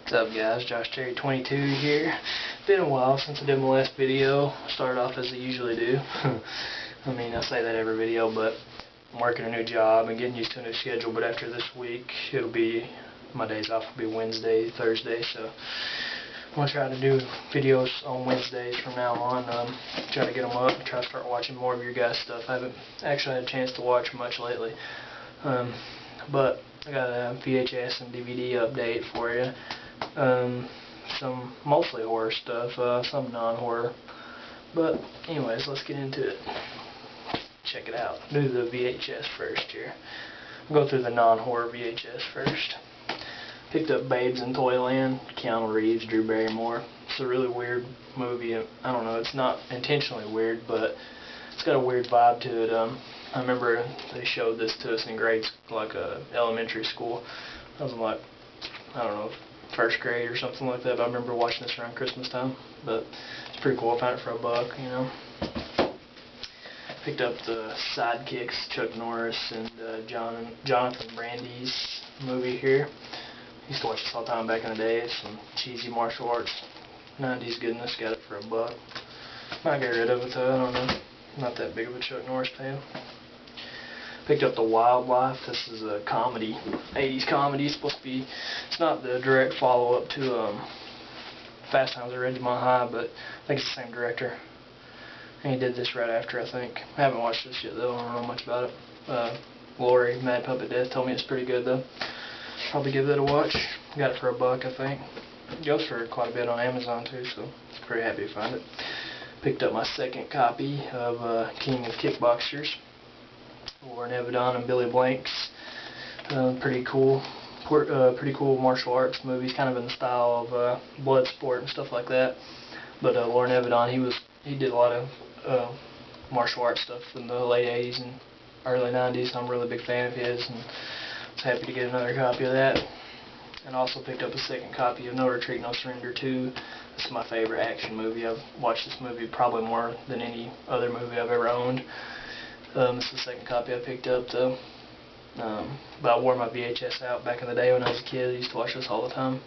What's up guys, Josh Terry 22 here. It's been a while since I did my last video. Started off as I usually do. I mean, I say that every video, but I'm working a new job and getting used to a new schedule. But after this week, it'll be, my days off will be Wednesday, Thursday, so I'm going to try to do videos on Wednesdays from now on. Try to get them up, try to start watching more of your guys' stuff. I haven't actually had a chance to watch much lately. But I got a VHS and DVD update for you. Some mostly horror stuff, some non-horror. But anyways, let's get into it. Check it out. Do the VHS first here. Go through the non-horror VHS first. Picked up Babes in Toyland, Keanu Reeves, Drew Barrymore. It's a really weird movie. I don't know, it's not intentionally weird, but it's got a weird vibe to it. I remember they showed this to us in grades, like elementary school. I was in like, I don't know, first grade or something like that. But I remember watching this around Christmas time. But it's pretty cool. I found it for $1, you know. Picked up the Sidekicks, Chuck Norris and Jonathan Brandy's movie here. Used to watch this all the time back in the day. It's some cheesy martial arts, 90s goodness. Got it for $1. Might get rid of it though, I don't know. Not that big of a Chuck Norris fan. Picked up The Wildlife. This is a comedy, 80s comedy. It's supposed to be, it's not the direct follow-up to Fast Times at Ridgemont High, but I think it's the same director. And he did this right after, I think. I haven't watched this yet though, I don't know much about it. Lori, Mad Puppet Death, told me it's pretty good though. Probably give it a watch. Got it for $1, I think. It goes for quite a bit on Amazon too, so I'm pretty happy to find it. Picked up my second copy of King of Kickboxers, Lauren Avedon and Billy Blanks. Pretty cool martial arts movies, kind of in the style of Bloodsport and stuff like that. But Lauren Avedon, he did a lot of martial arts stuff in the late 80s and early 90s. I'm a really big fan of his, and I was happy to get another copy of that. And also picked up a second copy of No Retreat, No Surrender 2. This is my favorite action movie. I've watched this movie probably more than any other movie I've ever owned. This is the second copy I picked up though. But I wore my VHS out back in the day when I was a kid. I used to watch this all the time.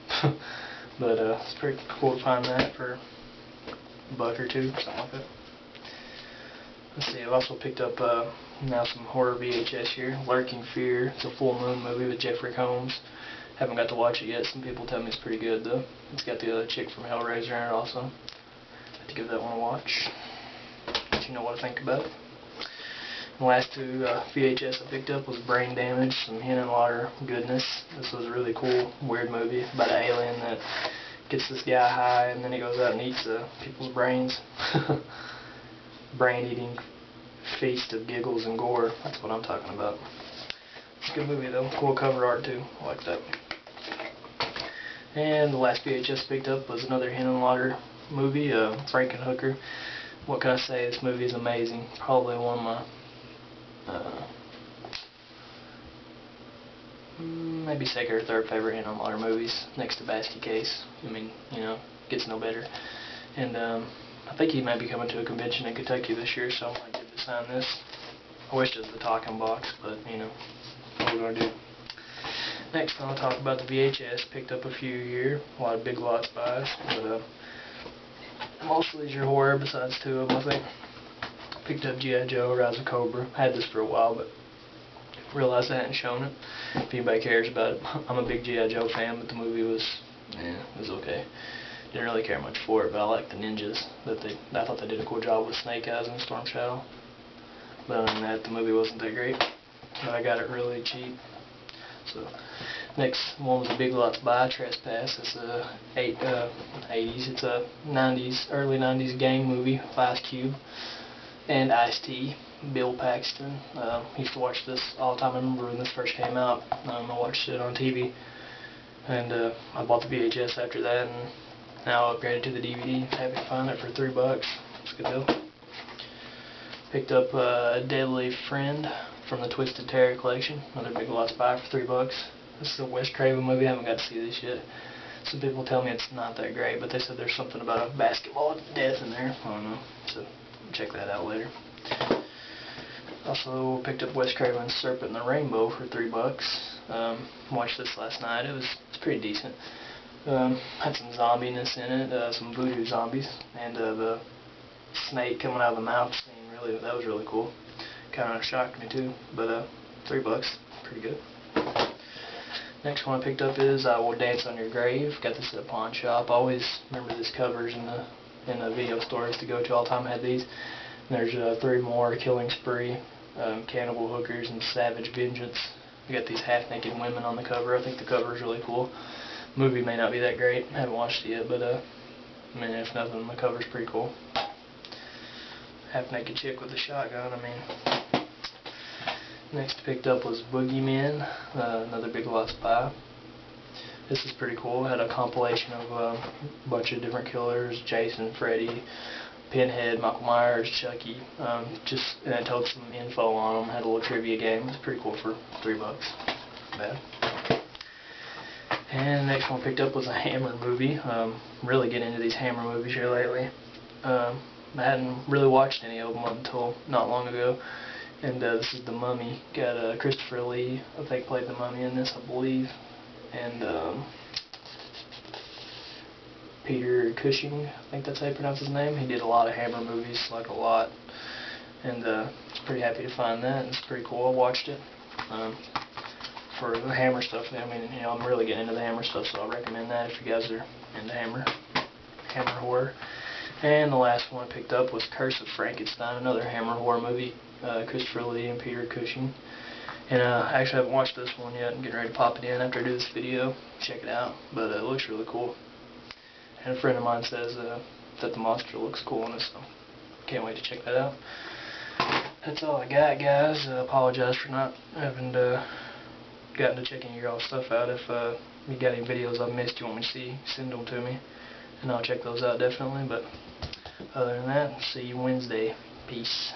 But it's pretty cool to find that for $1 or $2, something like that. Let's see, I've also picked up now some horror VHS here. Lurking Fear. It's a full moon movie with Jeffrey Combs. Haven't got to watch it yet. Some people tell me it's pretty good though. It's got the other chick from Hellraiser in it also. Have to give that one a watch. Let you know what I think about it. The last two VHS I picked up was Brain Damage, some Henenlotter goodness. This was a really cool, weird movie about an alien that gets this guy high and then he goes out and eats people's brains. Brain-eating feast of giggles and gore. That's what I'm talking about. It's a good movie though. Cool cover art too. I like that. And the last VHS I picked up was another Henenlotter movie, Frankenhooker. What can I say? This movie is amazing. Probably one of my maybe second or third favorite Henenlotter movies, next to Basket Case. I mean, you know, gets no better. And I think he might be coming to a convention in Kentucky this year, so I might get to sign this. I wish it was the talking box, but you know, what we're gonna do. Next, I'll talk about the VHS. Picked up a few here, a lot of Big Lots buys, but most of these are horror besides 2 of them, I think. Picked up G.I. Joe, Rise of Cobra. I had this for a while, but realized I hadn't shown it. If anybody cares about it, I'm a big G.I. Joe fan, but the movie was, it was okay. Didn't really care much for it, but I liked the ninjas. I thought they did a cool job with Snake Eyes and Storm Shadow. But other than that, the movie wasn't that great. But I got it really cheap. So, next one was a Big Lots buy, Trespass. It's a 80s. It's a 90s, early 90s gang movie with Ice Cube and Ice-T, Bill Paxton. Used to watch this all the time. I remember when this first came out. I watched it on TV, and I bought the VHS after that, and now I upgraded to the DVD. Happy to find it for $3. It's a good deal. Picked up Deadly Friend from the Twisted Terror collection. Another Big Lots buy for $3. This is a Wes Craven movie. I haven't got to see this yet. Some people tell me it's not that great, but they said there's something about a basketball death in there. I don't know. So check that out later. Also picked up Wes Craven's Serpent and the Rainbow for $3. Watched this last night. It's pretty decent. Had some zombiness in it, some voodoo zombies, and the snake coming out of the mouth scene. Really, that was really cool. Kind of shocked me too. But $3, pretty good. Next one I picked up is I Will Dance on Your Grave. Got this at a pawn shop. I always remember these covers in the video stores to go to all the time. I had these. And there's 3 more: Killing Spree, Cannibal Hookers, and Savage Vengeance. We got these half-naked women on the cover. I think the cover is really cool. The movie may not be that great. I haven't watched it yet, but I mean, if nothing, the cover's pretty cool. Half-naked chick with a shotgun. I mean. Next picked up was Boogeyman, another Big Lost Pie. This is pretty cool. It had a compilation of a bunch of different killers: Jason, Freddy, Pinhead, Michael Myers, Chucky. And it told some info on them. Had a little trivia game. It's pretty cool for $3. Not bad. And the next one I picked up was a Hammer movie. Really getting into these Hammer movies here lately. I hadn't really watched any of them until not long ago. And this is The Mummy. Got Christopher Lee, I think, played the Mummy in this, I believe. And Peter Cushing, I think that's how you pronounce his name. He did a lot of Hammer movies, like a lot. And pretty happy to find that. It's pretty cool. I watched it. For the Hammer stuff, I mean, you know, I'm really getting into the Hammer stuff, so I recommend that if you guys are into Hammer horror. And the last one I picked up was Curse of Frankenstein, another Hammer horror movie. Christopher Lee and Peter Cushing. And I actually haven't watched this one yet. I'm getting ready to pop it in after I do this video. Check it out. But it looks really cool. And a friend of mine says that the monster looks cool in it, so can't wait to check that out. That's all I got, guys. I apologize for not having gotten to checking your all stuff out. If you got any videos I've missed you want me to see, send them to me, and I'll check those out definitely. But other than that, see you Wednesday. Peace.